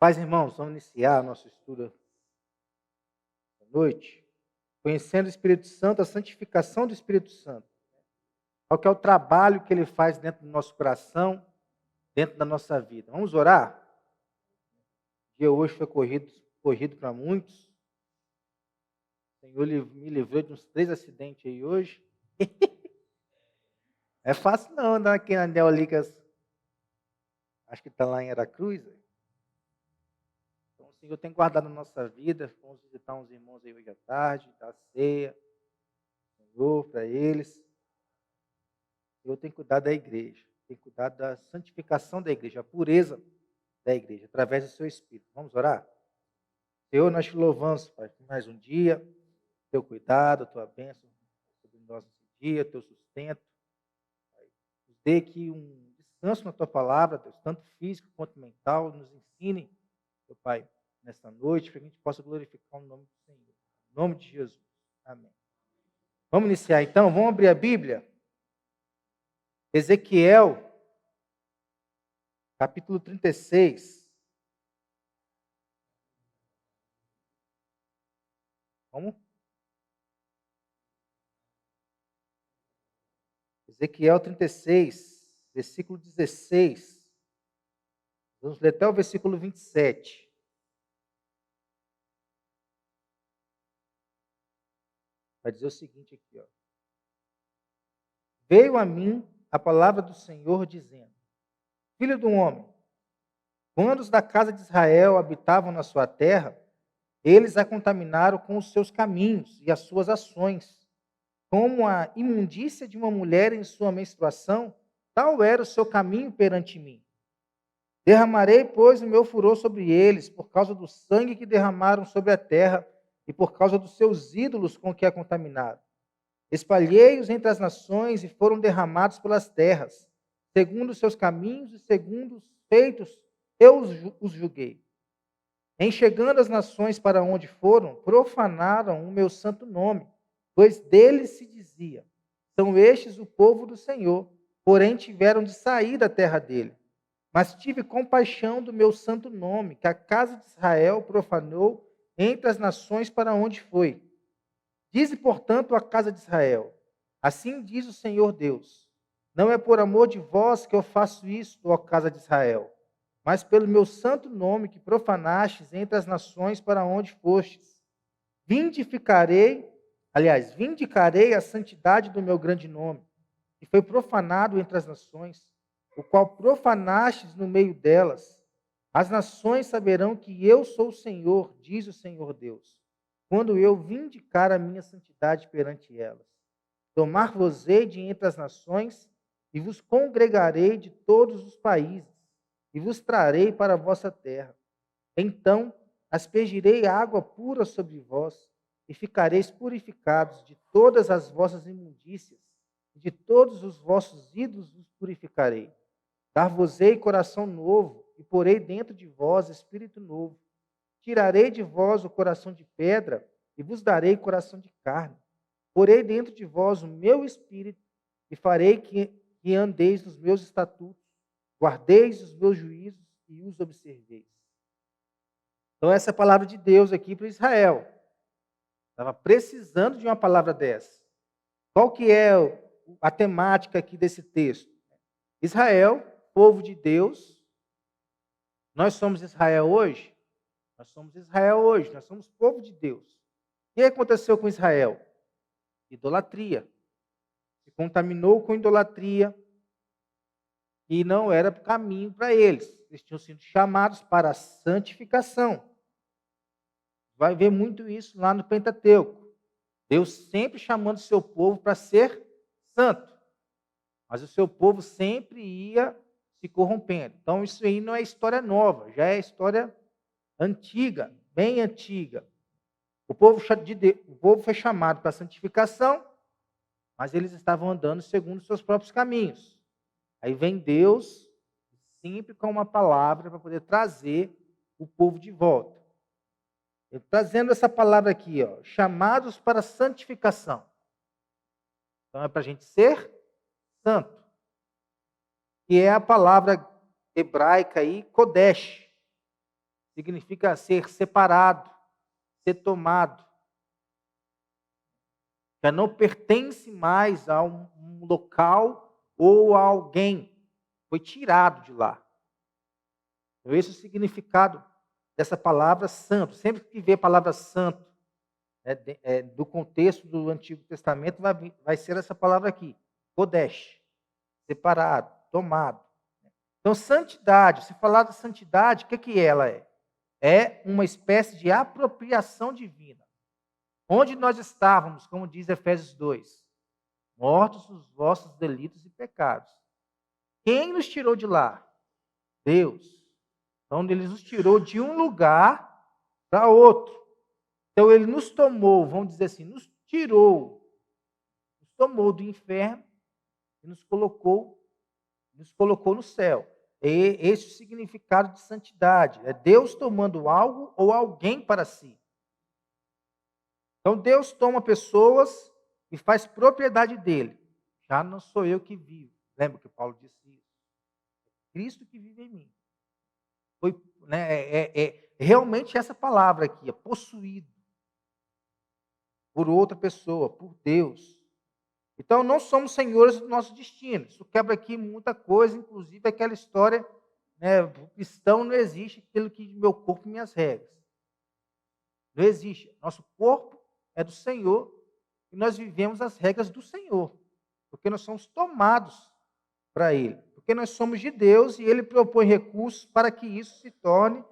Paz, irmãos, vamos iniciar nosso estudo da noite, conhecendo o Espírito Santo, a santificação do Espírito Santo. Qual que é o trabalho que ele faz dentro do nosso coração, dentro da nossa vida. Vamos orar? O dia hoje foi corrido para muitos. O Senhor me livrou de uns 3 acidentes aí hoje. É fácil não andar aqui na Neolicas, acho que está lá em Aracruz. Então o Senhor tem guardado a nossa vida. Vamos visitar uns irmãos aí hoje à tarde, dar ceia, Senhor, para eles. Eu tenho cuidado da igreja, tenho cuidado da santificação da igreja, a pureza da igreja, através do seu Espírito. Vamos orar? Senhor, nós te louvamos, Pai, por mais um dia, teu cuidado, a tua bênção sobre nós nesse dia, teu sustento. Pai, nos dê aqui um descanso na tua palavra, Deus, tanto físico quanto mental, nos ensine, meu Pai, nesta noite, para que a gente possa glorificar o nome do Senhor. Em nome de Jesus. Amém. Vamos iniciar então? Vamos abrir a Bíblia? Ezequiel, capítulo 36. Vamos? Ezequiel 36, versículo 16. Vamos ler até o versículo 27. Vai dizer o seguinte aqui, ó. Veio a mim a palavra do Senhor dizendo: Filho do homem, quando os da casa de Israel habitavam na sua terra, eles a contaminaram com os seus caminhos e as suas ações. Como a imundícia de uma mulher em sua menstruação, tal era o seu caminho perante mim. Derramarei, pois, o meu furor sobre eles, por causa do sangue que derramaram sobre a terra e por causa dos seus ídolos com que a contaminaram. Espalhei-os entre as nações e foram derramados pelas terras. Segundo os seus caminhos e segundo os feitos, eu os julguei. Em chegando as nações para onde foram, profanaram o meu santo nome, pois deles se dizia: são estes o povo do Senhor, porém tiveram de sair da terra dele. Mas tive compaixão do meu santo nome, que a casa de Israel profanou entre as nações para onde foi. Dize, portanto, à casa de Israel: assim diz o Senhor Deus: não é por amor de vós que eu faço isto, ó casa de Israel, mas pelo meu santo nome que profanastes entre as nações para onde fostes. Vindicarei a santidade do meu grande nome, que foi profanado entre as nações, o qual profanastes no meio delas. As nações saberão que eu sou o Senhor, diz o Senhor Deus, quando eu vindicar a minha santidade perante elas. Tomar-vos-ei de entre as nações, e vos congregarei de todos os países, e vos trarei para a vossa terra. Então aspergirei água pura sobre vós, e ficareis purificados de todas as vossas imundícias, e de todos os vossos ídolos vos purificarei. Dar-vos-ei coração novo, e porei dentro de vós espírito novo. Tirarei de vós o coração de pedra, e vos darei coração de carne. Porei dentro de vós o meu espírito, e farei que andeis nos meus estatutos, guardeis os meus juízos e os observeis. Então, essa é a palavra de Deus aqui para Israel. Estava precisando de uma palavra dessa. Qual que é a temática aqui desse texto? Israel, povo de Deus. Nós somos Israel hoje? Nós somos Israel hoje, nós somos povo de Deus. O que aconteceu com Israel? Idolatria. Se contaminou com idolatria e não era caminho para eles. Eles tinham sido chamados para a santificação. Vai ver muito isso lá no Pentateuco. Deus sempre chamando o seu povo para ser santo. Mas o seu povo sempre ia se corrompendo. Então isso aí não é história nova, já é história antiga, bem antiga. O povo foi chamado para a santificação, mas eles estavam andando segundo os seus próprios caminhos. Aí vem Deus, sempre com uma palavra para poder trazer o povo de volta. Ele trazendo essa palavra aqui, ó, chamados para a santificação. Então é para a gente ser santo. Que é a palavra hebraica aí, Kodesh. significa ser separado, ser tomado. Já não pertence mais a um local ou a alguém. Foi tirado de lá. Então, esse é o significado dessa palavra santo. Sempre que vê a palavra santo, do contexto do Antigo Testamento, vai ser essa palavra aqui, Kodesh, separado, tomado. Então, santidade, se falar de santidade, o que ela é? É uma espécie de apropriação divina. Onde nós estávamos, como diz Efésios 2, mortos os vossos delitos e pecados. Quem nos tirou de lá? Deus. Então, ele nos tirou de um lugar para outro. Então, ele nos tomou, vamos dizer assim, nos tomou do inferno e nos colocou no céu. E esse é o significado de santidade. É Deus tomando algo ou alguém para si. Então, Deus toma pessoas e faz propriedade dele. Já não sou eu que vivo. Lembra que Paulo disse isso? Cristo que vive em mim. Foi, realmente essa palavra aqui, é possuído por outra pessoa, por Deus. Então, não somos senhores do nosso destino. Isso quebra aqui muita coisa, inclusive aquela história, o cristão não existe aquilo que meu corpo e minhas regras. Não existe. Nosso corpo é do Senhor e nós vivemos as regras do Senhor, porque nós somos tomados para Ele, porque nós somos de Deus e Ele propõe recursos para que isso se torne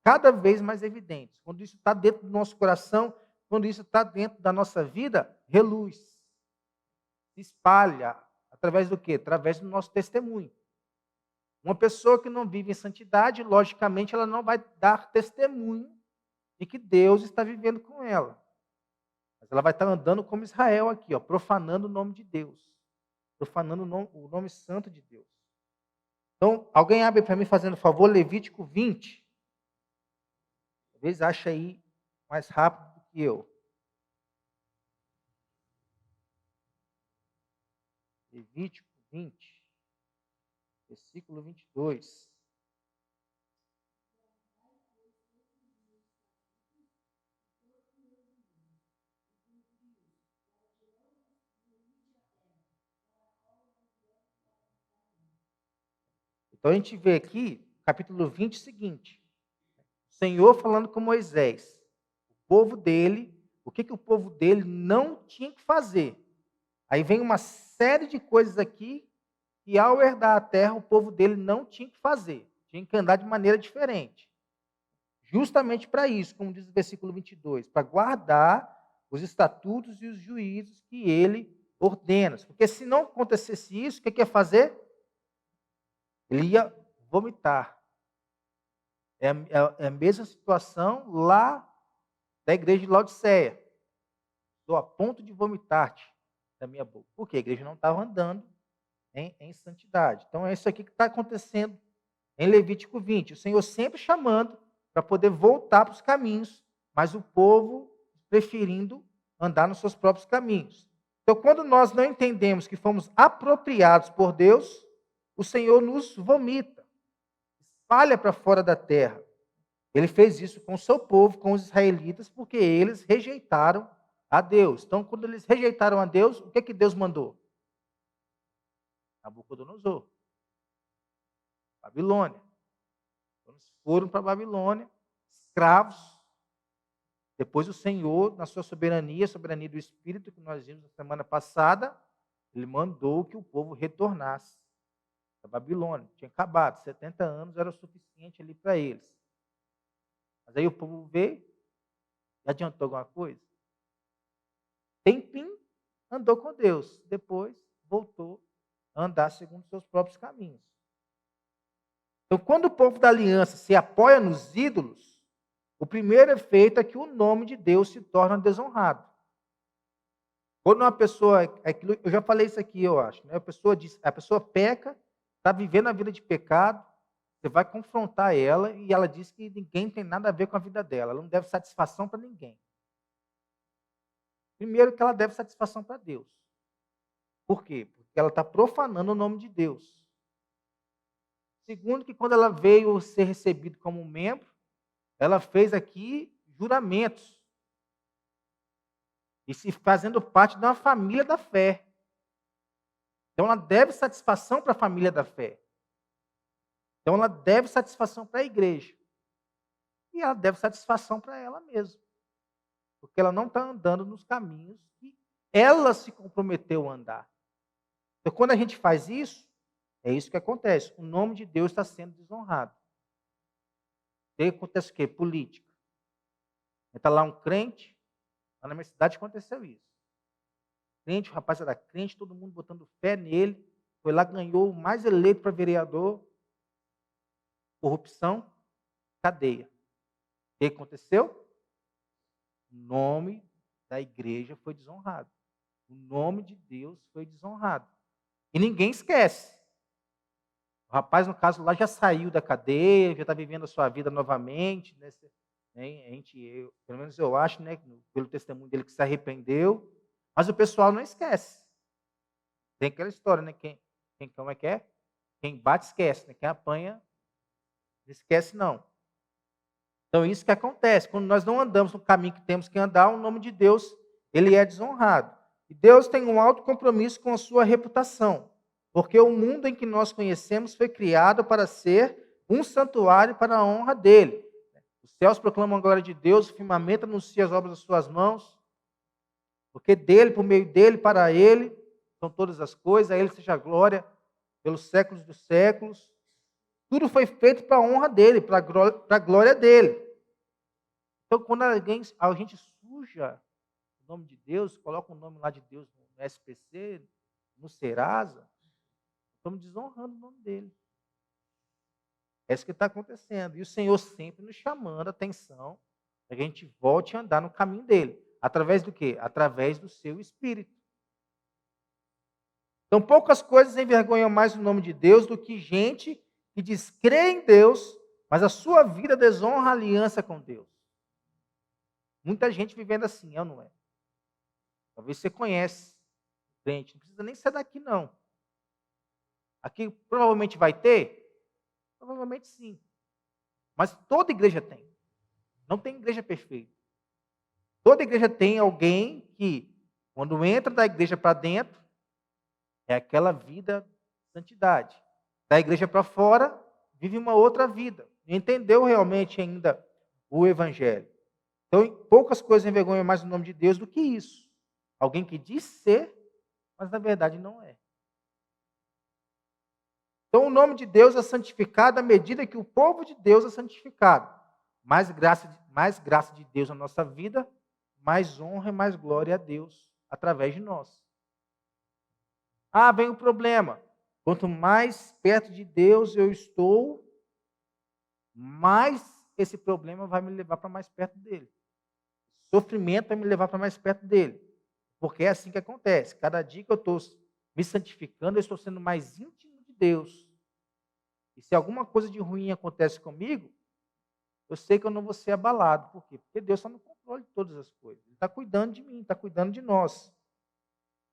cada vez mais evidente. Quando isso está dentro do nosso coração, quando isso está dentro da nossa vida, reluz, se espalha, através do quê? Através do nosso testemunho. Uma pessoa que não vive em santidade, logicamente, ela não vai dar testemunho de que Deus está vivendo com ela. Mas ela vai estar andando como Israel aqui, profanando o nome de Deus. Profanando o nome santo de Deus. Então, alguém abre para mim, fazendo favor, Levítico 20. Talvez ache aí mais rápido do que eu. Levítico 20, versículo 22. Então, a gente vê aqui, capítulo 20, o seguinte. O Senhor falando com Moisés. O povo dele, o que o povo dele não tinha que fazer. Aí vem uma série de coisas aqui que, ao herdar a terra, o povo dele não tinha que fazer. Tinha que andar de maneira diferente. Justamente para isso, como diz o versículo 22, para guardar os estatutos e os juízos que ele ordena. Porque se não acontecesse isso, o que ia fazer? Ele ia vomitar. É a mesma situação lá da igreja de Laodiceia. Estou a ponto de vomitar-te da minha boca. Porque a igreja não estava andando em santidade. Então, é isso aqui que está acontecendo em Levítico 20. O Senhor sempre chamando para poder voltar para os caminhos, mas o povo preferindo andar nos seus próprios caminhos. Então, quando nós não entendemos que fomos apropriados por Deus, o Senhor nos vomita, espalha para fora da terra. Ele fez isso com o seu povo, com os israelitas, porque eles rejeitaram a Deus. Então, quando eles rejeitaram a Deus, o que Deus mandou? Nabucodonosor. Babilônia. Quando eles foram para a Babilônia, escravos. Depois o Senhor, na sua soberania, a soberania do Espírito, que nós vimos na semana passada, ele mandou que o povo retornasse da Babilônia. Tinha acabado, 70 anos era o suficiente ali para eles. Mas aí o povo veio, e adiantou alguma coisa? Tempinho, andou com Deus. Depois, voltou a andar segundo os seus próprios caminhos. Então, quando o povo da aliança se apoia nos ídolos, o primeiro efeito é que o nome de Deus se torna desonrado. Quando uma pessoa, eu já falei isso aqui, eu acho, a pessoa peca, está vivendo a vida de pecado, você vai confrontar ela e ela diz que ninguém tem nada a ver com a vida dela, ela não deve satisfação para ninguém. Primeiro que ela deve satisfação para Deus. Por quê? Porque ela está profanando o nome de Deus. Segundo que quando ela veio ser recebida como membro, ela fez aqui juramentos. E se fazendo parte de uma família da fé. Então ela deve satisfação para a família da fé. Então ela deve satisfação para a igreja. E ela deve satisfação para ela mesma. Porque ela não está andando nos caminhos que ela se comprometeu a andar. Então quando a gente faz isso, é isso que acontece. O nome de Deus está sendo desonrado. E aí acontece o quê? Política. Está lá um crente, lá na minha cidade aconteceu isso. Crente, o rapaz era crente, todo mundo botando fé nele. Foi lá, ganhou o mais eleito para vereador. Corrupção, cadeia. O que aconteceu? O nome da igreja foi desonrado. O nome de Deus foi desonrado. E ninguém esquece. O rapaz, no caso lá, já saiu da cadeia, já está vivendo a sua vida novamente. Né? Pelo menos eu acho, né, pelo testemunho dele, que se arrependeu. Mas o pessoal não esquece. Tem aquela história, né? Como é que é? Quem bate, esquece. Né? Quem apanha, não esquece, não. Então, isso que acontece. Quando nós não andamos no caminho que temos que andar, o nome de Deus, ele é desonrado. E Deus tem um alto compromisso com a sua reputação. Porque o mundo em que nós conhecemos foi criado para ser um santuário para a honra dele. Os céus proclamam a glória de Deus, o firmamento anuncia as obras das suas mãos. Porque dele, por meio dele, para ele, são todas as coisas, a ele seja a glória pelos séculos dos séculos. Tudo foi feito para a honra dele, para a glória dele. Então, quando a gente suja o nome de Deus, coloca o nome lá de Deus no SPC, no Serasa, estamos desonrando o nome dele. É isso que está acontecendo. E o Senhor sempre nos chamando a atenção para que a gente volte a andar no caminho dele. Através do quê? Através do seu Espírito. Então, poucas coisas envergonham mais o nome de Deus do que gente que diz crer em Deus, mas a sua vida desonra a aliança com Deus. Muita gente vivendo assim, é ou não é? Talvez você conhece crente, não precisa nem ser daqui, não. Aqui provavelmente vai ter? Provavelmente sim. Mas toda igreja tem. Não tem igreja perfeita. Toda igreja tem alguém que, quando entra da igreja para dentro, é aquela vida de santidade. Da igreja para fora, vive uma outra vida. Não entendeu realmente ainda o evangelho. Então, poucas coisas envergonham mais o nome de Deus do que isso. Alguém que diz ser, mas na verdade não é. Então, o nome de Deus é santificado à medida que o povo de Deus é santificado. Mais graça de Deus na nossa vida, mais honra e mais glória a Deus através de nós. Ah, vem o problema. Quanto mais perto de Deus eu estou, mais esse problema vai me levar para mais perto dele. O sofrimento vai me levar para mais perto dele. Porque é assim que acontece. Cada dia que eu estou me santificando, eu estou sendo mais íntimo de Deus. E se alguma coisa de ruim acontece comigo, eu sei que eu não vou ser abalado. Por quê? Porque Deus está no controle de todas as coisas. Ele está cuidando de mim, está cuidando de nós.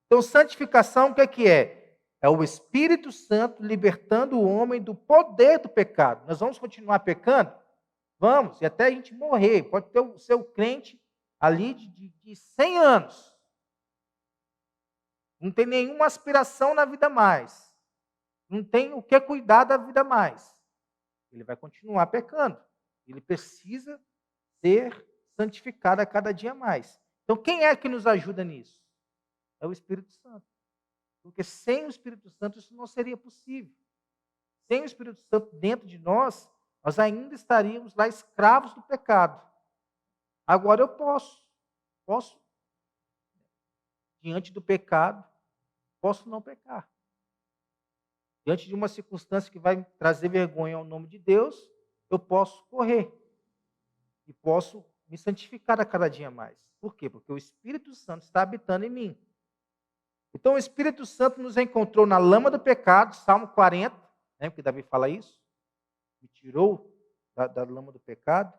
Então, santificação, o que é que é? É o Espírito Santo libertando o homem do poder do pecado. Nós vamos continuar pecando? Vamos, e até a gente morrer. Pode ter o seu crente ali de 100 anos. Não tem nenhuma aspiração na vida mais. Não tem o que cuidar da vida mais. Ele vai continuar pecando. Ele precisa ser santificado a cada dia mais. Então, quem é que nos ajuda nisso? É o Espírito Santo. Porque sem o Espírito Santo isso não seria possível. Sem o Espírito Santo dentro de nós, nós ainda estaríamos lá escravos do pecado. Agora eu posso, diante do pecado, posso não pecar. Diante de uma circunstância que vai trazer vergonha ao nome de Deus, eu posso correr. E posso me santificar a cada dia mais. Por quê? Porque o Espírito Santo está habitando em mim. Então o Espírito Santo nos encontrou na lama do pecado, Salmo 40, né, porque Davi fala isso, me tirou da lama do pecado,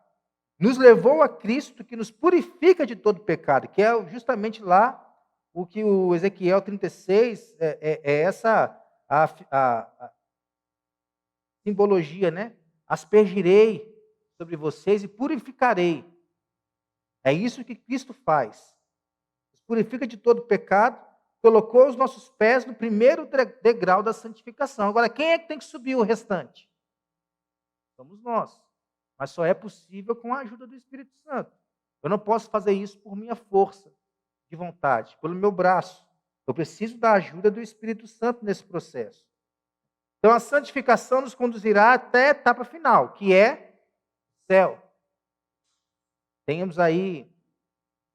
nos levou a Cristo que nos purifica de todo pecado, que é justamente lá o que o Ezequiel 36, essa a simbologia, né? Aspergirei sobre vocês e purificarei. É isso que Cristo faz. Nos purifica de todo pecado, colocou os nossos pés no primeiro degrau da santificação. Agora, quem é que tem que subir o restante? Somos nós. Mas só é possível com a ajuda do Espírito Santo. Eu não posso fazer isso por minha força de vontade, pelo meu braço. Eu preciso da ajuda do Espírito Santo nesse processo. Então, a santificação nos conduzirá até a etapa final, que é céu. Temos aí,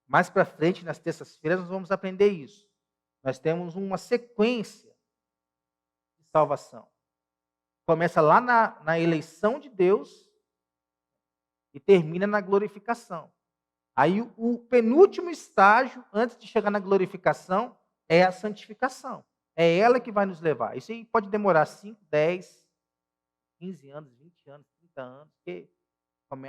mais para frente, nas terças-feiras, nós vamos aprender isso. Nós temos uma sequência de salvação. Começa lá na eleição de Deus e termina na glorificação. Aí o penúltimo estágio, antes de chegar na glorificação, é a santificação. É ela que vai nos levar. Isso aí pode demorar 5, 10, 15 anos, 20 anos, 30 anos, porque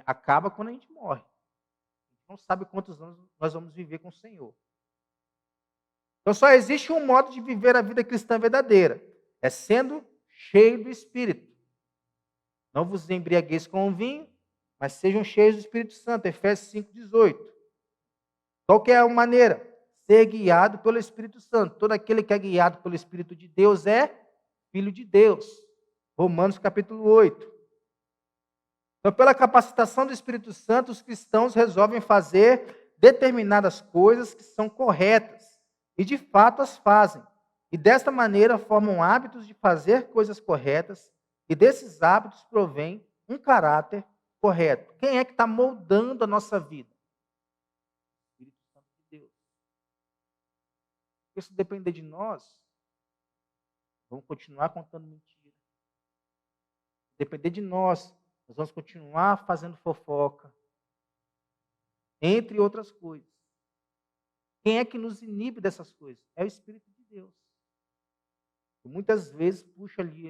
acaba quando a gente morre. A gente não sabe quantos anos nós vamos viver com o Senhor. Então só existe um modo de viver a vida cristã verdadeira. É sendo cheio do Espírito. Não vos embriagueis com o vinho, mas sejam cheios do Espírito Santo. Efésios 5,18. Qual que é a maneira? Ser guiado pelo Espírito Santo. Todo aquele que é guiado pelo Espírito de Deus é filho de Deus. Romanos capítulo 8. Então, pela capacitação do Espírito Santo, os cristãos resolvem fazer determinadas coisas que são corretas. E de fato as fazem. E desta maneira formam hábitos de fazer coisas corretas. E desses hábitos provém um caráter correto. Quem é que está moldando a nossa vida? O Espírito Santo de Deus. Porque se depender de nós, vamos continuar contando mentira. Se depender de nós, nós vamos continuar fazendo fofoca. Entre outras coisas. Quem é que nos inibe dessas coisas? É o Espírito de Deus. E muitas vezes puxa ali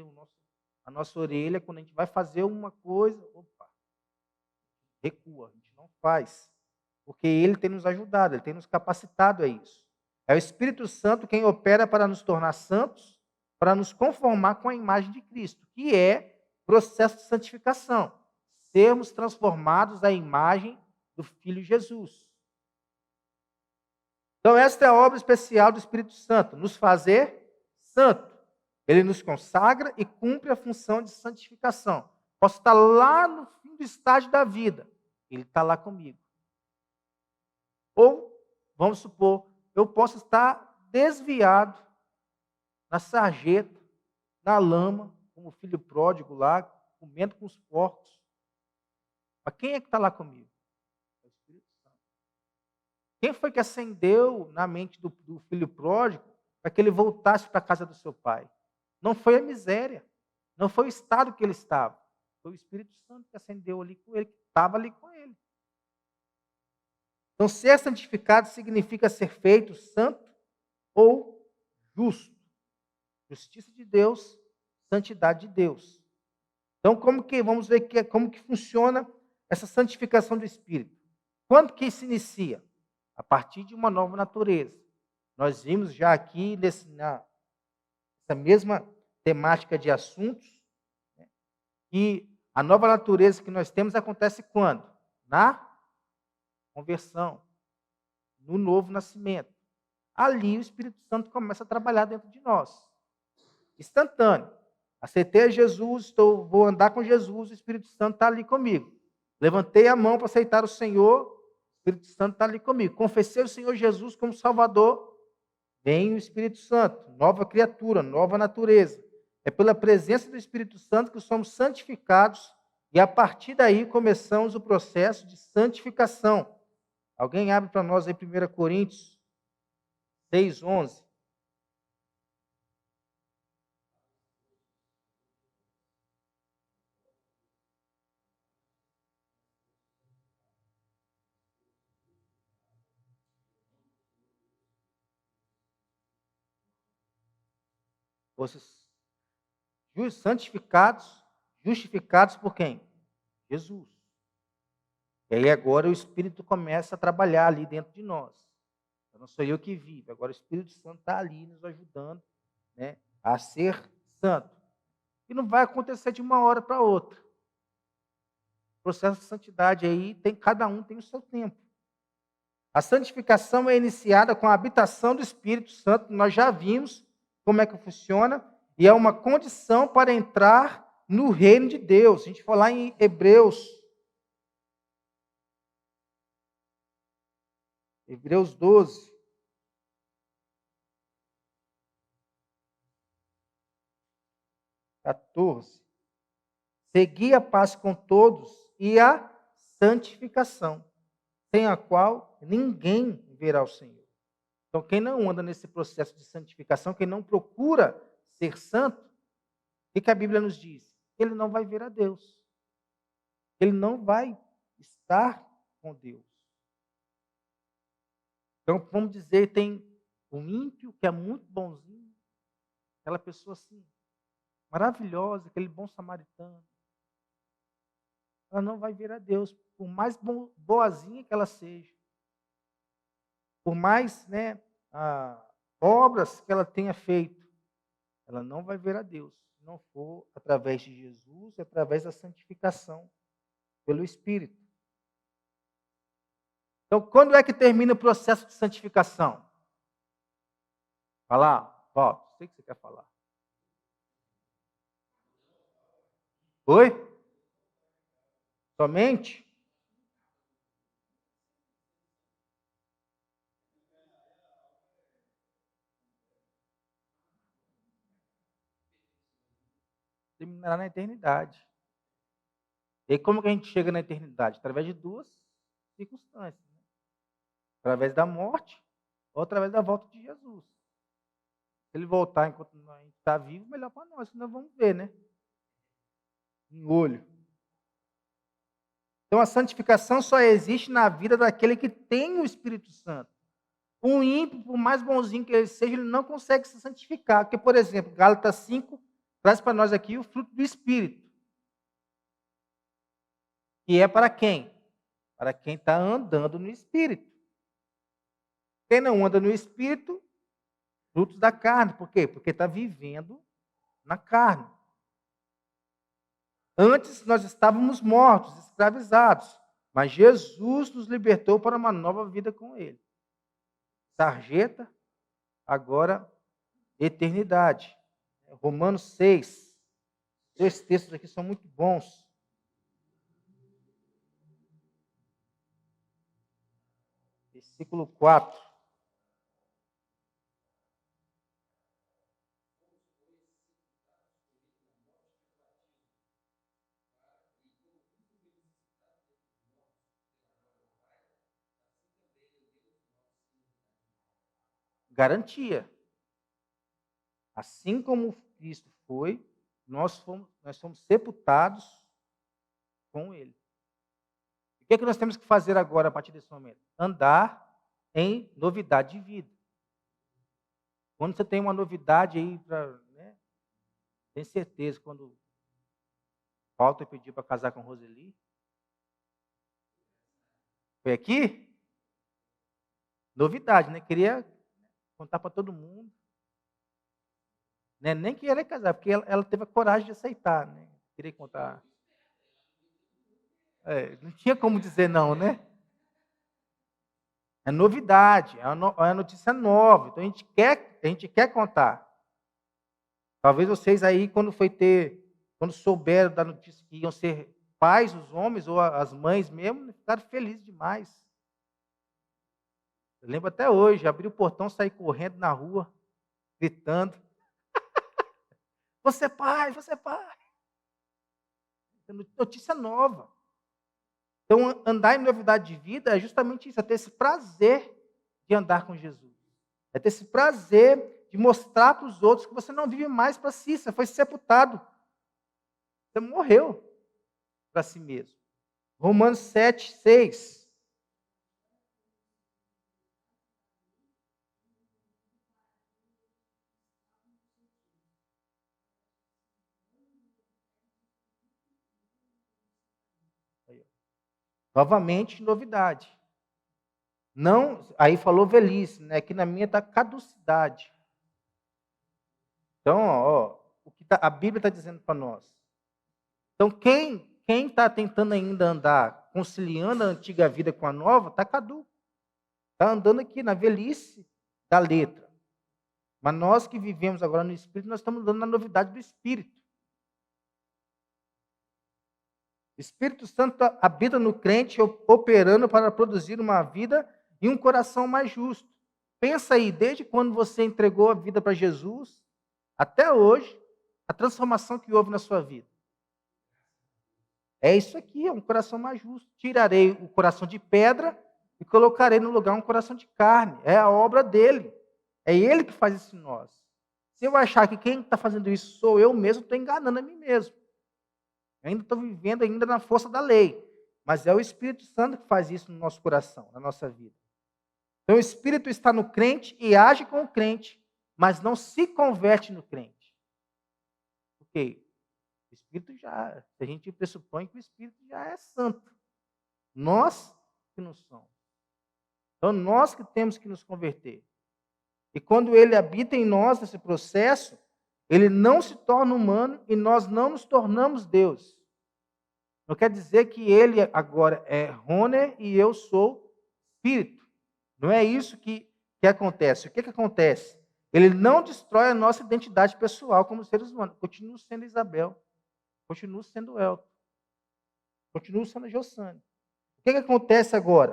a nossa orelha quando a gente vai fazer uma coisa, opa, recua, a gente não faz. Porque Ele tem nos ajudado, Ele tem nos capacitado a isso. É o Espírito Santo quem opera para nos tornar santos, para nos conformar com a imagem de Cristo, que é o processo de santificação. Sermos transformados à imagem do Filho Jesus. Então, esta é a obra especial do Espírito Santo, nos fazer santo. Ele nos consagra e cumpre a função de santificação. Posso estar lá no fim do estágio da vida, Ele está lá comigo. Ou, vamos supor, eu posso estar desviado na sarjeta, na lama, como o filho pródigo lá, comendo com os porcos. Mas quem é que está lá comigo? É o Espírito Santo. Quem foi que acendeu na mente do filho pródigo para que ele voltasse para a casa do seu pai? Não foi a miséria, não foi o estado que ele estava. Foi o Espírito Santo que acendeu ali com ele, que estava ali com ele. Então, ser santificado significa ser feito santo ou justo. Justiça de Deus, santidade de Deus. Então, vamos ver como que funciona essa santificação do Espírito. Quando que se inicia? A partir de uma nova natureza. Nós vimos já aqui nessa mesma temática de assuntos, né, que a nova natureza que nós temos acontece quando? Na conversão, no novo nascimento. Ali o Espírito Santo começa a trabalhar dentro de nós. Instantâneo. Aceitei a Jesus, vou andar com Jesus, o Espírito Santo está ali comigo. Levantei a mão para aceitar o Senhor, o Espírito Santo está ali comigo. Confessei o Senhor Jesus como Salvador, vem o Espírito Santo, nova criatura, nova natureza. É pela presença do Espírito Santo que somos santificados e a partir daí começamos o processo de santificação. Alguém abre para nós aí 1 Coríntios 6:11. Vocês santificados, justificados por quem? Jesus. E aí agora o Espírito começa a trabalhar ali dentro de nós. Não sou eu que vivo, agora o Espírito Santo está ali nos ajudando, né, a ser santo. E não vai acontecer de uma hora para outra. processo de santidade aí, cada um tem o seu tempo. A santificação é iniciada com a habitação do Espírito Santo, nós já vimos como é que funciona, e é uma condição para entrar no reino de Deus. A gente for lá em Hebreus 12. Segui a paz com todos e a santificação, sem a qual ninguém verá o Senhor. Então, quem não anda nesse processo de santificação, quem não procura ser santo, o que a Bíblia nos diz? Ele não vai ver a Deus. Ele não vai estar com Deus. Então, vamos dizer, tem um ímpio que é muito bonzinho, aquela pessoa assim, maravilhosa, aquele bom samaritano. Ela não vai ver a Deus, por mais boazinha que ela seja. Por mais obras que ela tenha feito, ela não vai ver a Deus, se não for através de Jesus e através da santificação pelo Espírito. Então, quando é que termina o processo de santificação? Falar? Ó, sei que você quer falar. Oi? Somente? Terminará na eternidade. E como que a gente chega na eternidade? Através de duas circunstâncias. Né? Através da morte ou através da volta de Jesus. Se ele voltar enquanto a gente está vivo, melhor para nós, que nós vamos ver, né? Em olho. Então a santificação só existe na vida daquele que tem o Espírito Santo. Um ímpio, por mais bonzinho que ele seja, ele não consegue se santificar. Porque, por exemplo, Gálatas 5 traz para nós aqui o fruto do Espírito. Que é para quem? Para quem está andando no Espírito. Quem não anda no Espírito, frutos da carne. Por quê? Porque está vivendo na carne. Antes nós estávamos mortos, escravizados, mas Jesus nos libertou para uma nova vida com Ele. Sarjeta, agora eternidade. Romanos 6. Dois textos aqui são muito bons. Versículo 4. Garantia. Assim como Cristo foi, nós fomos sepultados com Ele. O que é que nós temos que fazer agora a partir desse momento? Andar em novidade de vida. Quando você tem uma novidade aí, tem certeza, quando Walter pediu para casar com Roseli, foi aqui? Novidade, né? Queria contar para todo mundo. Né? Nem queria casar, porque ela teve a coragem de aceitar, né? Queria contar. Não tinha como dizer não, né? É novidade, é uma notícia nova. Então a gente quer contar. Talvez vocês aí, quando souberam da notícia que iam ser pais, os homens, ou as mães mesmo, ficaram felizes demais. Eu lembro até hoje, abri o portão, saí correndo na rua, gritando. Você é pai, você é pai. Notícia nova. Então, andar em novidade de vida é justamente isso, é ter esse prazer de andar com Jesus. É ter esse prazer de mostrar para os outros que você não vive mais para si, você foi sepultado. Você morreu para si mesmo. Romanos 7, 6. Novamente, novidade. Não, aí falou velhice, né? Aqui na minha está caducidade. Então, o que a Bíblia está dizendo para nós. Então, quem quem está tentando ainda andar, conciliando a antiga vida com a nova, está caduco. Está andando aqui na velhice da letra. Mas nós que vivemos agora no Espírito, nós estamos andando na novidade do Espírito. O Espírito Santo habita no crente, operando para produzir uma vida e um coração mais justo. Pensa aí, desde quando você entregou a vida para Jesus, até hoje, a transformação que houve na sua vida. É isso aqui, é um coração mais justo. Tirarei o coração de pedra e colocarei no lugar um coração de carne. É a obra dele. É ele que faz isso em nós. Se eu achar que quem está fazendo isso sou eu mesmo, estou enganando a mim mesmo. Eu ainda estou vivendo ainda na força da lei. Mas é o Espírito Santo que faz isso no nosso coração, na nossa vida. Então o Espírito está no crente e age com o crente, mas não se converte no crente. Por quê? O Espírito já, a gente pressupõe que o Espírito já é santo. Nós que não somos. Então nós que temos que nos converter. E quando ele habita em nós, nesse processo, ele não se torna humano e nós não nos tornamos Deus. Não quer dizer que ele agora é Roner e eu sou Espírito. Não é isso que acontece. O que acontece? Ele não destrói a nossa identidade pessoal como seres humanos. Continuo sendo Isabel. Continuo sendo Elton. Continuo sendo Jossane. O que acontece agora?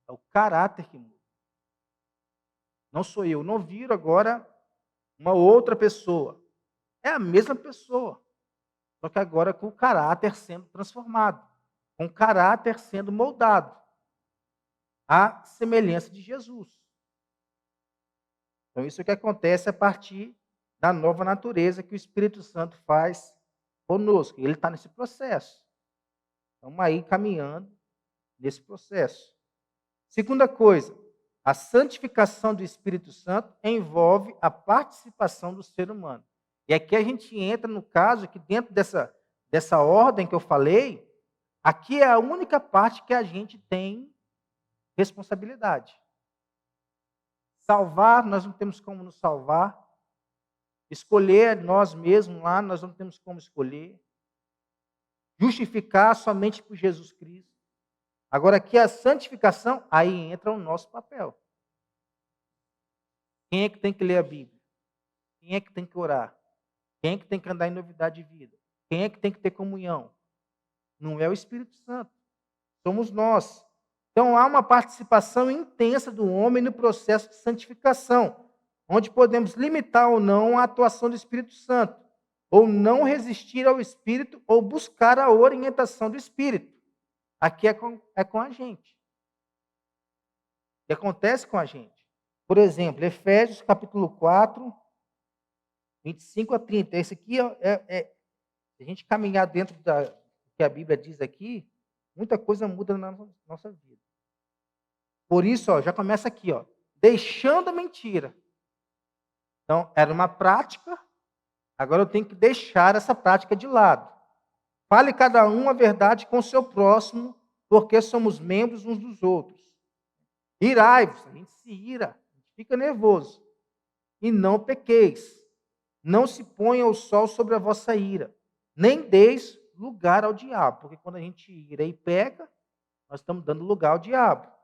É o caráter que muda. Não sou eu. Não viro agora uma outra pessoa. É a mesma pessoa. Só que agora com o caráter sendo transformado. Com o caráter sendo moldado. À semelhança de Jesus. Então, isso é o que acontece a partir da nova natureza que o Espírito Santo faz conosco. Ele está nesse processo. Estamos aí caminhando nesse processo. Segunda coisa, a santificação do Espírito Santo envolve a participação do ser humano. E aqui a gente entra no caso que dentro dessa ordem que eu falei, aqui é a única parte que a gente tem responsabilidade. Salvar, nós não temos como nos salvar. Escolher nós mesmos lá, nós não temos como escolher. Justificar somente por Jesus Cristo. Agora aqui a santificação, aí entra o nosso papel. Quem é que tem que ler a Bíblia? Quem é que tem que orar? Quem é que tem que andar em novidade de vida? Quem é que tem que ter comunhão? Não é o Espírito Santo. Somos nós. Então há uma participação intensa do homem no processo de santificação, onde podemos limitar ou não a atuação do Espírito Santo, ou não resistir ao Espírito, ou buscar a orientação do Espírito. Aqui é com a gente. O que acontece com a gente? Por exemplo, Efésios capítulo 4, 25 a 30. Esse aqui se a gente caminhar dentro do que a Bíblia diz aqui, muita coisa muda na nossa vida. Por isso, já começa aqui, deixando a mentira. Então, era uma prática, agora eu tenho que deixar essa prática de lado. Fale cada um a verdade com o seu próximo, porque somos membros uns dos outros. Irai-vos, a gente se ira, a gente fica nervoso. E não pequeis. Não se ponha o sol sobre a vossa ira, nem deis lugar ao diabo, porque quando a gente ira e peca, nós estamos dando lugar ao diabo.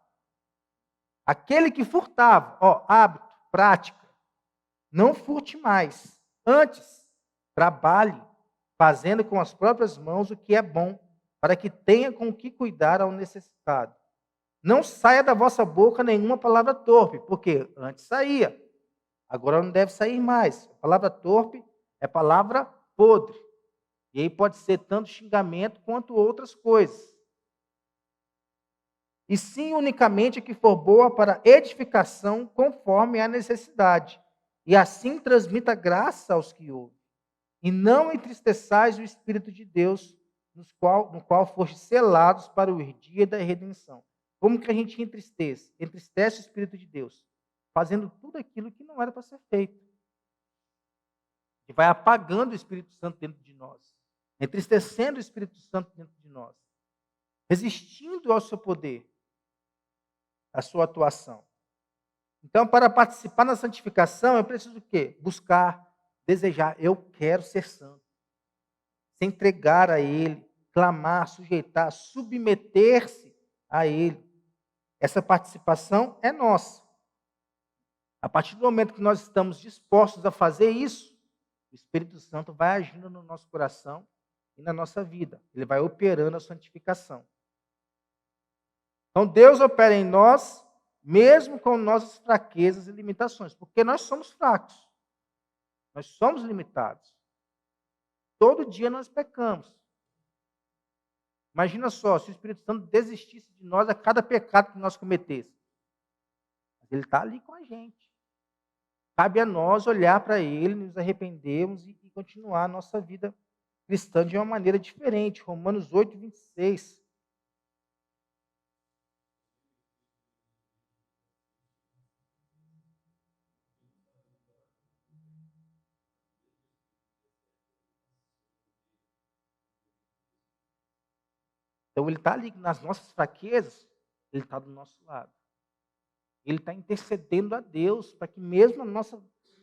Aquele que furtava, hábito, prática, não furte mais. Antes, trabalhe, fazendo com as próprias mãos o que é bom, para que tenha com o que cuidar ao necessitado. Não saia da vossa boca nenhuma palavra torpe, porque antes saía, agora não deve sair mais. A palavra torpe é palavra podre. E aí pode ser tanto xingamento quanto outras coisas. E sim unicamente a que for boa para edificação conforme a necessidade. E assim transmita graça aos que ouvem. E não entristeçais o Espírito de Deus, no qual fostes selados para o dia da redenção. Como que a gente entristece? Entristece o Espírito de Deus, fazendo tudo aquilo que não era para ser feito. E vai apagando o Espírito Santo dentro de nós, entristecendo o Espírito Santo dentro de nós, resistindo ao seu poder, à sua atuação. Então, para participar na santificação, eu preciso o quê? Buscar, desejar. Eu quero ser santo. Se entregar a Ele, clamar, sujeitar, submeter-se a Ele. Essa participação é nossa. A partir do momento que nós estamos dispostos a fazer isso, o Espírito Santo vai agindo no nosso coração e na nossa vida. Ele vai operando a santificação. Então, Deus opera em nós, mesmo com nossas fraquezas e limitações, porque nós somos fracos. Nós somos limitados. Todo dia nós pecamos. Imagina só, se o Espírito Santo desistisse de nós a cada pecado que nós cometêssemos. Ele está ali com a gente. Cabe a nós olhar para Ele, nos arrependermos e continuar a nossa vida cristã de uma maneira diferente. Romanos 8, 26. Então, Ele está ali nas nossas fraquezas, Ele está do nosso lado. Ele está intercedendo a Deus para que mesmo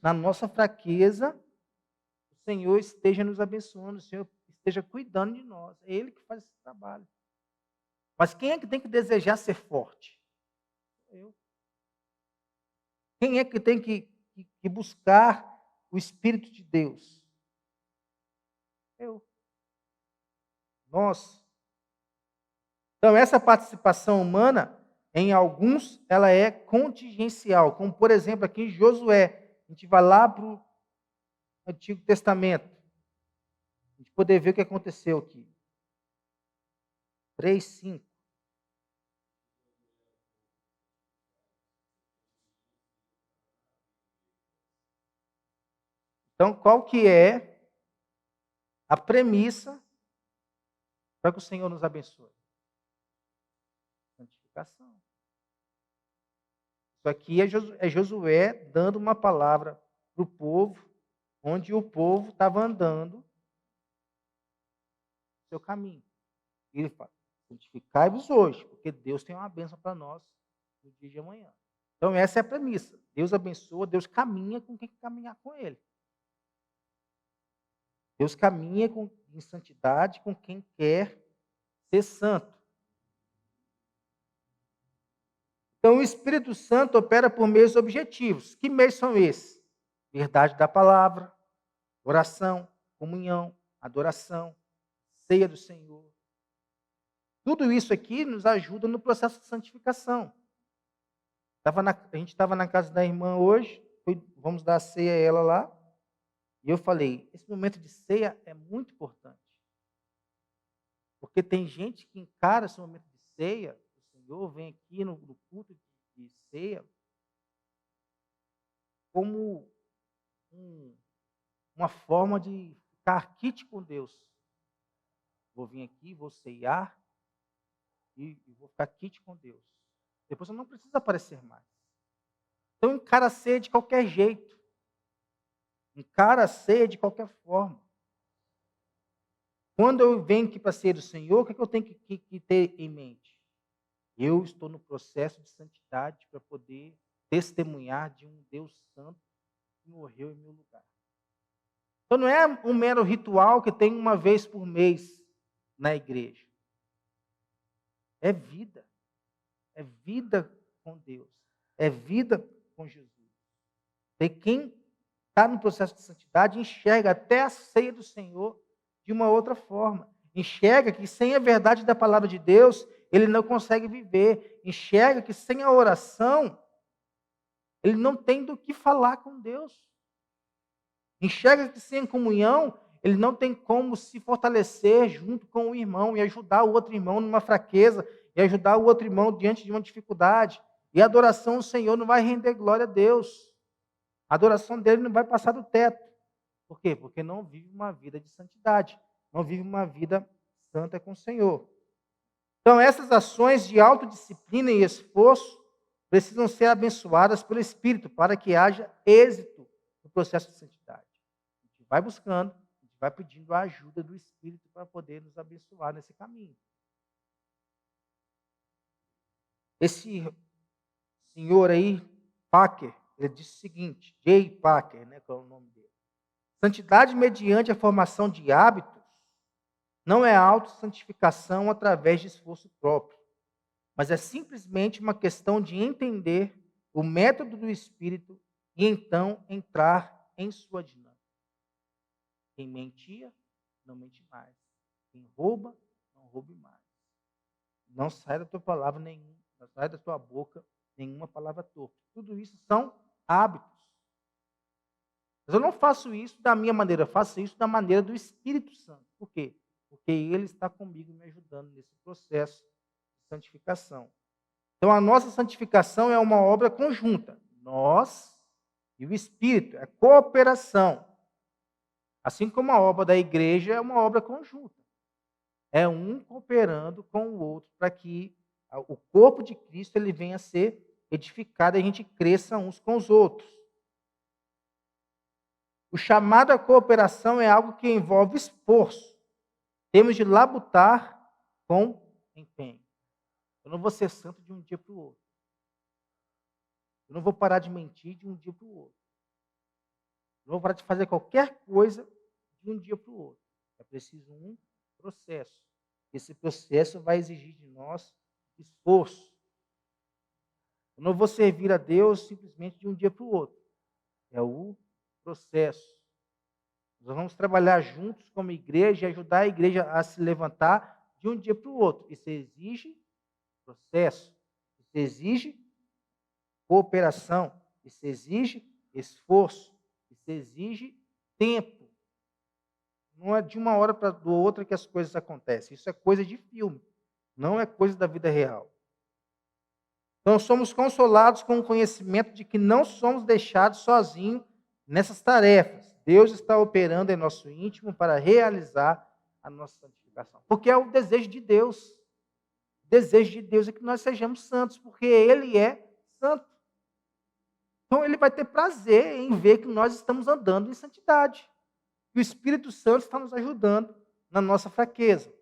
na nossa fraqueza, o Senhor esteja nos abençoando, o Senhor esteja cuidando de nós. É Ele que faz esse trabalho. Mas quem é que tem que desejar ser forte? Eu. Quem é que tem que buscar o Espírito de Deus? Eu. Nós. Então, essa participação humana, em alguns, ela é contingencial. Como, por exemplo, aqui em Josué. A gente vai lá para o Antigo Testamento. A gente poder ver o que aconteceu aqui. 3, 5. Então, qual que é a premissa para que o Senhor nos abençoe? Santificação. Isso aqui é Josué dando uma palavra para o povo, onde o povo estava andando no seu caminho. E ele fala, santificai-vos hoje, porque Deus tem uma bênção para nós no dia de amanhã. Então, essa é a premissa. Deus abençoa, Deus caminha com quem caminhar com Ele. Deus caminha em santidade com quem quer ser santo. Então, o Espírito Santo opera por meios objetivos. Que meios são esses? Verdade da palavra, oração, comunhão, adoração, ceia do Senhor. Tudo isso aqui nos ajuda no processo de santificação. A gente estava na casa da irmã hoje, vamos dar a ceia a ela lá. E eu falei, esse momento de ceia é muito importante. Porque tem gente que encara esse momento de ceia, o Senhor vem aqui no culto de ceia, como uma forma de ficar quite com Deus. Vou vir aqui, vou ceiar e vou ficar quite com Deus. Depois eu não preciso aparecer mais. Então encara a ceia de qualquer jeito. Encara a ceia de qualquer forma. Quando eu venho aqui para a ceia do Senhor, o que eu tenho que ter em mente? Eu estou no processo de santidade para poder testemunhar de um Deus santo que morreu em meu lugar. Então não é um mero ritual que tem uma vez por mês na igreja. É vida. É vida com Deus. É vida com Jesus. E quem está no processo de santidade enxerga até a ceia do Senhor de uma outra forma. Enxerga que sem a verdade da palavra de Deus, ele não consegue viver. Enxerga que sem a oração, ele não tem do que falar com Deus. Enxerga que sem comunhão, ele não tem como se fortalecer junto com o irmão e ajudar o outro irmão numa fraqueza e ajudar o outro irmão diante de uma dificuldade. E a adoração ao Senhor não vai render glória a Deus. A adoração dele não vai passar do teto. Por quê? Porque não vive uma vida de santidade. Não vive uma vida santa com o Senhor. Então, essas ações de autodisciplina e esforço precisam ser abençoadas pelo Espírito para que haja êxito no processo de santidade. A gente vai buscando, a gente vai pedindo a ajuda do Espírito para poder nos abençoar nesse caminho. Esse senhor aí, Packer, ele disse o seguinte, J. Packer, que é o nome dele. Santidade mediante a formação de hábitos Não é autossantificação através de esforço próprio, mas é simplesmente uma questão de entender o método do Espírito e então entrar em sua dinâmica. Quem mentia, não mente mais. Quem rouba, não roube mais. Não sai da tua palavra nenhuma, não sai da tua boca nenhuma palavra torpe. Tudo isso são hábitos. Mas eu não faço isso da minha maneira, eu faço isso da maneira do Espírito Santo. Por quê? Porque Ele está comigo me ajudando nesse processo de santificação. Então, a nossa santificação é uma obra conjunta. Nós e o Espírito, é cooperação. Assim como a obra da igreja é uma obra conjunta. É um cooperando com o outro para que o corpo de Cristo ele venha a ser edificado e a gente cresça uns com os outros. O chamado à cooperação é algo que envolve esforço. Temos de labutar com empenho. Eu não vou ser santo de um dia para o outro. Eu não vou parar de mentir de um dia para o outro. Eu não vou parar de fazer qualquer coisa de um dia para o outro. É preciso um processo. Esse processo vai exigir de nós esforço. Eu não vou servir a Deus simplesmente de um dia para o outro. É o processo. Nós vamos trabalhar juntos como igreja e ajudar a igreja a se levantar de um dia para o outro. Isso exige processo. Isso exige cooperação. Isso exige esforço. Isso exige tempo. Não é de uma hora para outra que as coisas acontecem. Isso é coisa de filme. Não é coisa da vida real. Então, somos consolados com o conhecimento de que não somos deixados sozinhos nessas tarefas. Deus está operando em nosso íntimo para realizar a nossa santificação. Porque é o desejo de Deus. O desejo de Deus é que nós sejamos santos, porque Ele é santo. Então, Ele vai ter prazer em ver que nós estamos andando em santidade. E o Espírito Santo está nos ajudando na nossa fraqueza.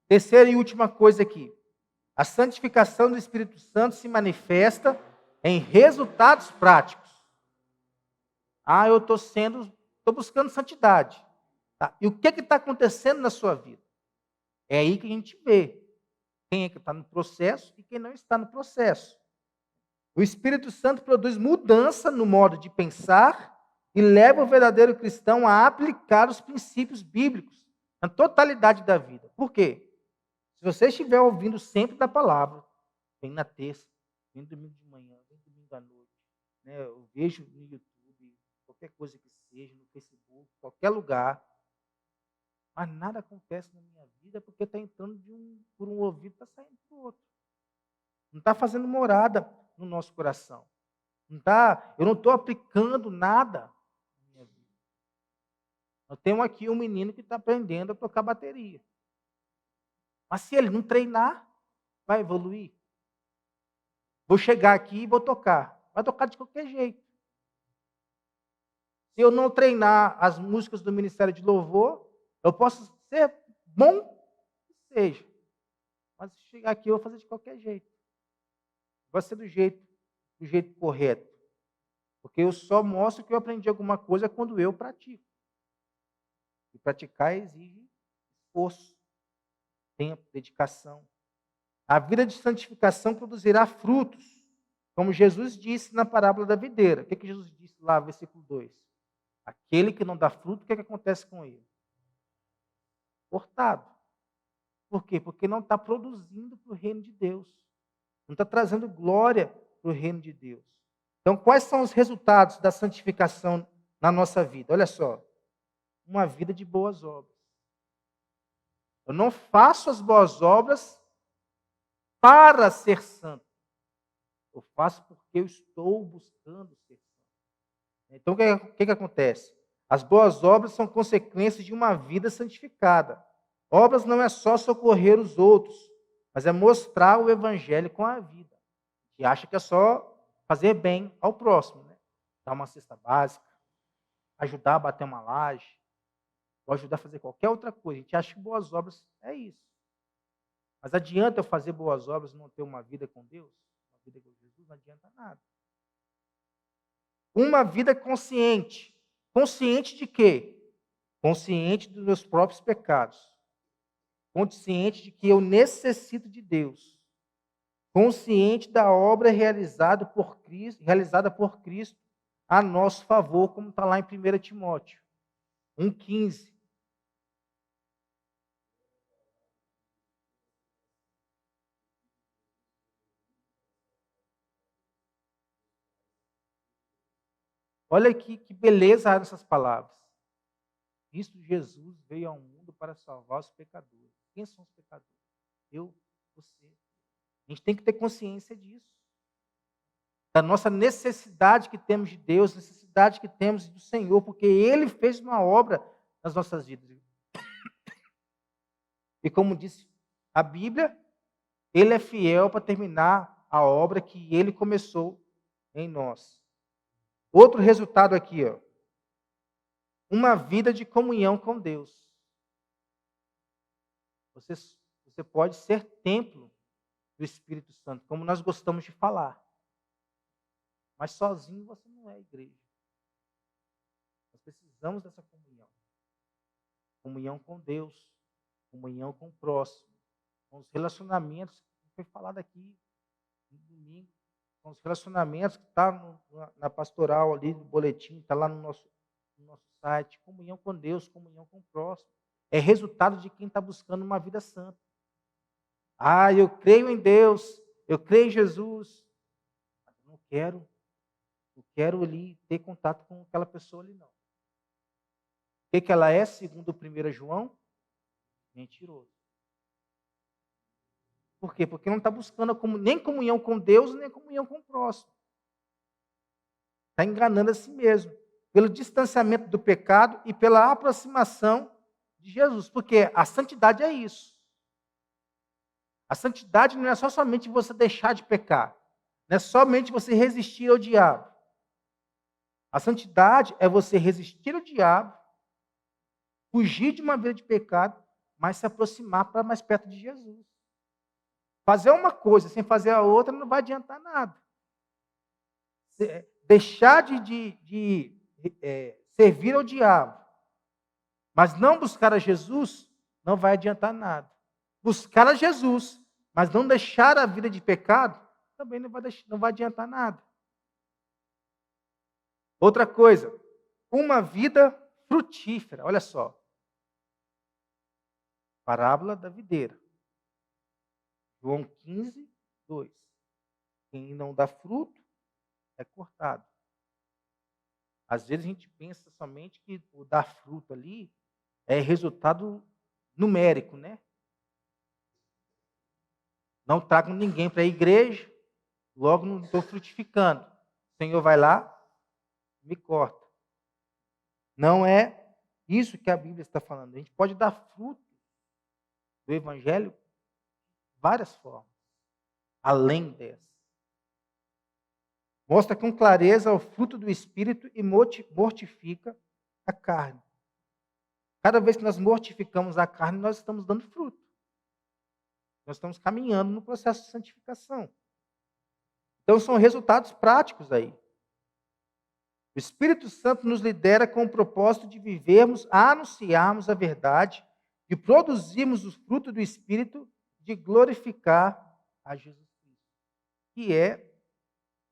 Terceira e última coisa aqui. A santificação do Espírito Santo se manifesta em resultados práticos. Eu estou buscando santidade. Tá? E o que está acontecendo na sua vida? É aí que a gente vê quem é que está no processo e quem não está no processo. O Espírito Santo produz mudança no modo de pensar e leva o verdadeiro cristão a aplicar os princípios bíblicos na totalidade da vida. Por quê? Se você estiver ouvindo sempre da palavra, vem na terça, vem domingo de manhã, vem domingo à noite, né? Eu vejo no YouTube, qualquer coisa que seja, no Facebook, qualquer lugar, mas nada acontece na minha vida porque está entrando por um ouvido e está saindo para o outro. Não está fazendo morada no nosso coração. Eu não estou aplicando nada na minha vida. Eu tenho aqui um menino que está aprendendo a tocar bateria. Mas se ele não treinar, vai evoluir. Vou chegar aqui e vou tocar. Vai tocar de qualquer jeito. Se eu não treinar as músicas do Ministério de Louvor, eu posso ser bom que seja. Mas se chegar aqui, eu vou fazer de qualquer jeito. Vai ser do jeito correto. Porque eu só mostro que eu aprendi alguma coisa quando eu pratico. E praticar exige esforço, tempo, dedicação. A vida de santificação produzirá frutos, como Jesus disse na parábola da videira. O que Jesus disse lá, versículo 2? Aquele que não dá fruto, o que acontece com ele? Cortado. Por quê? Porque não está produzindo para o reino de Deus. Não está trazendo glória para o reino de Deus. Então, quais são os resultados da santificação na nossa vida? Olha só. Uma vida de boas obras. Eu não faço as boas obras para ser santo. Eu faço porque eu estou buscando ser santo. Então, o que acontece? As boas obras são consequências de uma vida santificada. Obras não é só socorrer os outros, mas é mostrar o evangelho com a vida. E acha que é só fazer bem ao próximo, né? Dar uma cesta básica, ajudar a bater uma laje, ou ajudar a fazer qualquer outra coisa. A gente acha que boas obras é isso. Mas adianta eu fazer boas obras e não ter uma vida com Deus? Uma vida com Jesus? Não adianta nada. Uma vida consciente. Consciente de quê? Consciente dos meus próprios pecados. consciente de que eu necessito de Deus, consciente da obra realizada por Cristo a nosso favor, como está lá em 1 Timóteo 1,15. Olha aqui que beleza essas palavras. Cristo Jesus veio ao mundo para salvar os pecadores. Quem são os pecadores? Eu, você. A gente tem que ter consciência disso. Da nossa necessidade que temos de Deus, necessidade que temos do Senhor, porque Ele fez uma obra nas nossas vidas. E como disse a Bíblia, Ele é fiel para terminar a obra que Ele começou em nós. Outro resultado aqui, ó. Uma vida de comunhão com Deus. Você pode ser templo do Espírito Santo, como nós gostamos de falar. Mas sozinho você não é igreja. Nós precisamos dessa comunhão. Comunhão com Deus, comunhão com o próximo, com os relacionamentos que foi falado aqui no domingo, com os relacionamentos que está na pastoral ali, no boletim, está lá no nosso site. Comunhão com Deus, comunhão com o próximo. É resultado de quem está buscando uma vida santa. Ah, eu creio em Deus, eu creio em Jesus, mas eu não quero ali ter contato com aquela pessoa ali não. O que ela é, segundo 1 João? Mentiroso. Por quê? Porque não está buscando nem comunhão com Deus, nem comunhão com o próximo. Está enganando a si mesmo. Pelo distanciamento do pecado e pela aproximação de Jesus. Porque a santidade é isso. A santidade não é somente você deixar de pecar. Não é somente você resistir ao diabo. A santidade é você resistir ao diabo, fugir de uma vida de pecado, mas se aproximar para mais perto de Jesus. Fazer uma coisa sem fazer a outra não vai adiantar nada. Deixar de servir ao diabo, mas não buscar a Jesus, não vai adiantar nada. Buscar a Jesus, mas não deixar a vida de pecado, também não vai adiantar nada. Outra coisa, uma vida frutífera. Olha só. Parábola da videira. João 15, 2. Quem não dá fruto é cortado. Às vezes a gente pensa somente que o dar fruto ali é resultado numérico, né? Não trago ninguém para a igreja, logo não estou frutificando. O Senhor vai lá, me corta. Não é isso que a Bíblia está falando. A gente pode dar fruto do Evangelho de várias formas, além dessa. Mostra com clareza o fruto do Espírito e mortifica a carne. Cada vez que nós mortificamos a carne, nós estamos dando fruto. Nós estamos caminhando no processo de santificação. Então, são resultados práticos aí. O Espírito Santo nos lidera com o propósito de vivermos, anunciarmos a verdade, de produzirmos o fruto do Espírito, de glorificar a Jesus Cristo, que é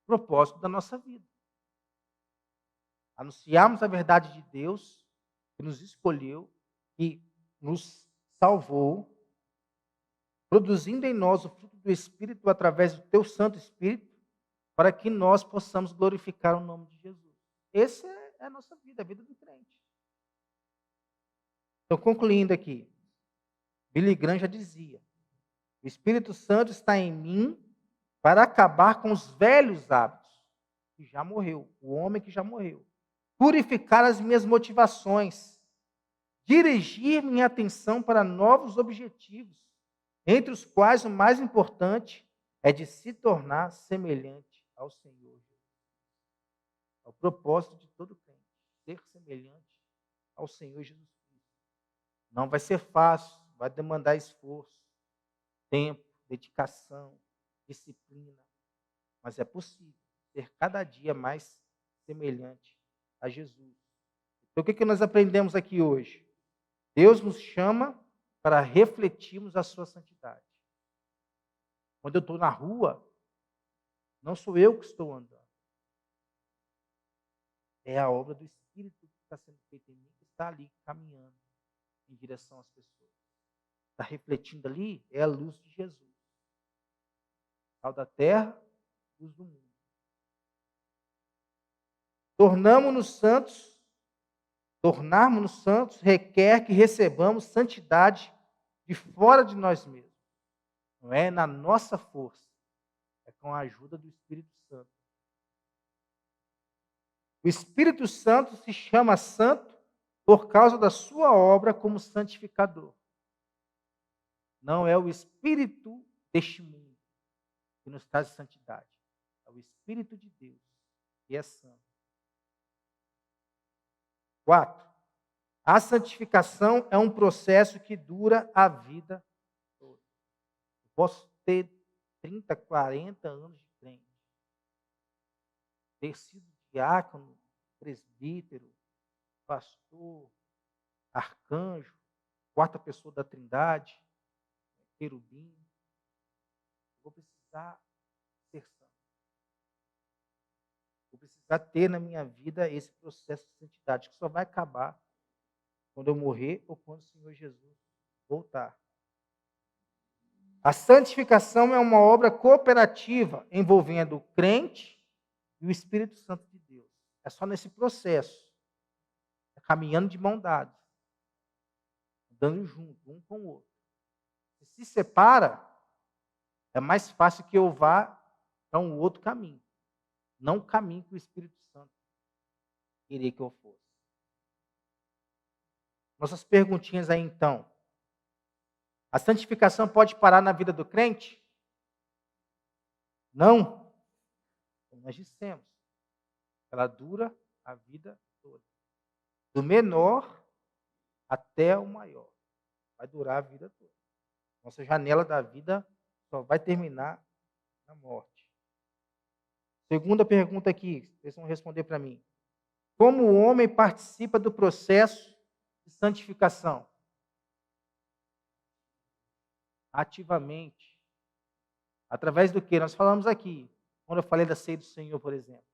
o propósito da nossa vida. Anunciarmos a verdade de Deus, que nos escolheu e nos salvou, produzindo em nós o fruto do Espírito através do teu Santo Espírito, para que nós possamos glorificar o nome de Jesus. Essa é a nossa vida, a vida do crente. Então, concluindo aqui, Billy Graham já dizia, o Espírito Santo está em mim para acabar com os velhos hábitos, que já morreu, o homem que já morreu. Purificar as minhas motivações, dirigir minha atenção para novos objetivos, entre os quais o mais importante é de se tornar semelhante ao Senhor. É o propósito de todo crente, ser semelhante ao Senhor Jesus Cristo. Não vai ser fácil, vai demandar esforço, tempo, dedicação, disciplina, mas é possível ser cada dia mais semelhante a Jesus. Então, o que nós aprendemos aqui hoje? Deus nos chama para refletirmos a sua santidade. Quando eu estou na rua, não sou eu que estou andando. É a obra do Espírito que está sendo feita em mim, que está ali caminhando em direção às pessoas. Está refletindo ali, é a luz de Jesus. Sal da terra, luz do mundo. Tornarmos-nos santos requer que recebamos santidade de fora de nós mesmos. Não é na nossa força, é com a ajuda do Espírito Santo. O Espírito Santo se chama santo por causa da sua obra como santificador. Não é o Espírito deste mundo que nos traz santidade. É o Espírito de Deus que é santo. 4. A santificação é um processo que dura a vida toda. Eu posso ter 30, 40 anos de crente, ter sido diácono, presbítero, pastor, arcanjo, quarta pessoa da Trindade, querubim. Vou precisar ser santo. Vou precisar ter na minha vida esse processo de santidade, que só vai acabar quando eu morrer ou quando o Senhor Jesus voltar. A santificação é uma obra cooperativa envolvendo o crente e o Espírito Santo de Deus. É só nesse processo, caminhando de mão dada, andando junto, um com o outro. Se separa, é mais fácil que eu vá para um outro caminho, não o caminho que o Espírito Santo queria que eu fosse. Nossas perguntinhas aí então. A santificação pode parar na vida do crente? Não. Como nós dissemos, ela dura a vida toda. Do menor até o maior. Vai durar a vida toda. Nossa janela da vida só vai terminar na morte. Segunda pergunta aqui, vocês vão responder para mim. Como o homem participa do processo de santificação? Ativamente. Através do que? Nós falamos aqui, quando eu falei da ceia do Senhor, por exemplo.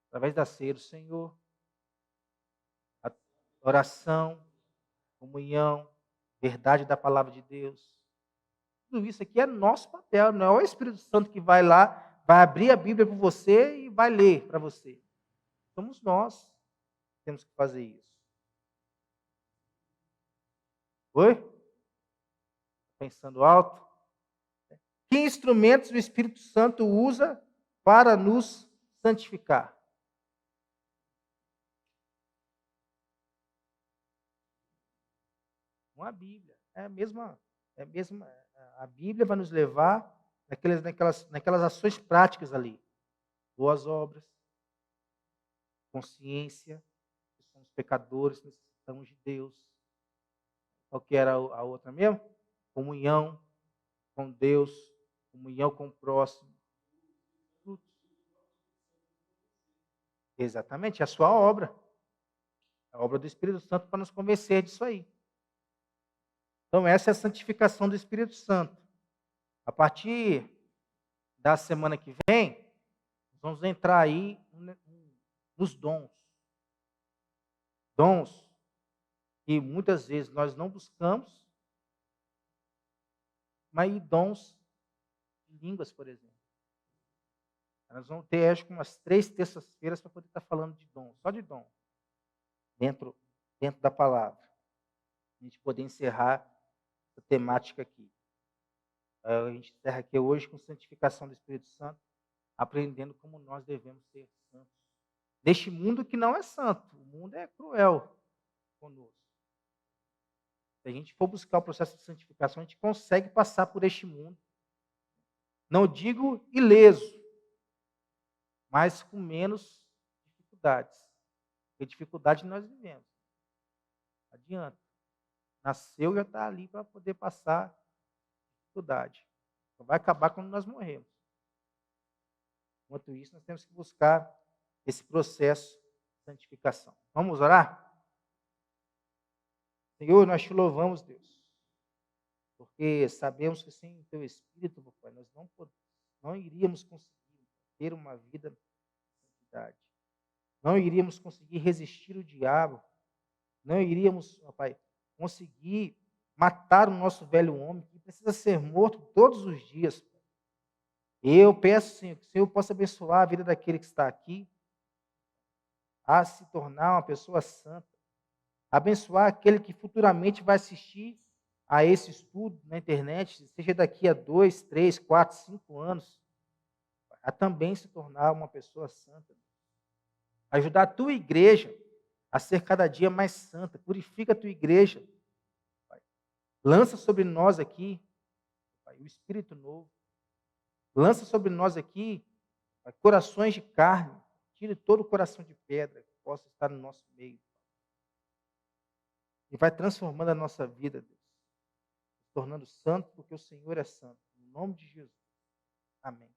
Através da ceia do Senhor, a oração, comunhão, verdade da palavra de Deus. Tudo isso aqui é nosso papel, não é o Espírito Santo que vai lá, vai abrir a Bíblia para você e vai ler para você. Somos nós que temos que fazer isso. Oi? Pensando alto? Que instrumentos o Espírito Santo usa para nos santificar? Com a Bíblia. É a mesma, a Bíblia vai nos levar naquelas ações práticas ali. Boas obras, consciência, que somos pecadores, necessitamos de Deus. Qual que era a outra mesmo? Comunhão com Deus, comunhão com o próximo. Exatamente, é a sua obra. A obra do Espírito Santo para nos convencer disso aí. Então, essa é a santificação do Espírito Santo. A partir da semana que vem, vamos entrar aí nos dons. Dons que muitas vezes nós não buscamos, mas dons de línguas, por exemplo. Nós vamos ter, acho que umas 3 terças-feiras para poder estar falando de dom, só de dom, dentro da palavra. A gente poder encerrar essa temática aqui. A gente encerra aqui hoje com santificação do Espírito Santo, aprendendo como nós devemos ser santos. Neste mundo que não é santo, o mundo é cruel conosco. Se a gente for buscar o processo de santificação, a gente consegue passar por este mundo. Não digo ileso, mas com menos dificuldades. Porque dificuldade nós vivemos. Não adianta. Nasceu e já está ali para poder passar dificuldade. Só vai acabar quando nós morrermos. Enquanto isso, nós temos que buscar esse processo de santificação. Vamos orar? Senhor, nós te louvamos, Deus, porque sabemos que sem o teu Espírito, papai, nós não iríamos conseguir ter uma vida de santidade. Não iríamos conseguir resistir o diabo. Não iríamos, papai, conseguir matar o nosso velho homem, que precisa ser morto todos os dias. Pai. Eu peço, Senhor, que o Senhor possa abençoar a vida daquele que está aqui, a se tornar uma pessoa santa. Abençoar aquele que futuramente vai assistir a esse estudo na internet, seja daqui a 2, 3, 4, 5 anos, a também se tornar uma pessoa santa. Ajudar a tua igreja a ser cada dia mais santa. Purifica a tua igreja. Pai. Lança sobre nós aqui, Pai, o Espírito novo. Lança sobre nós aqui, Pai, corações de carne. Tire todo o coração de pedra que possa estar no nosso meio. E vai transformando a nossa vida, Deus. Se tornando santo, porque o Senhor é santo. Em nome de Jesus. Amém.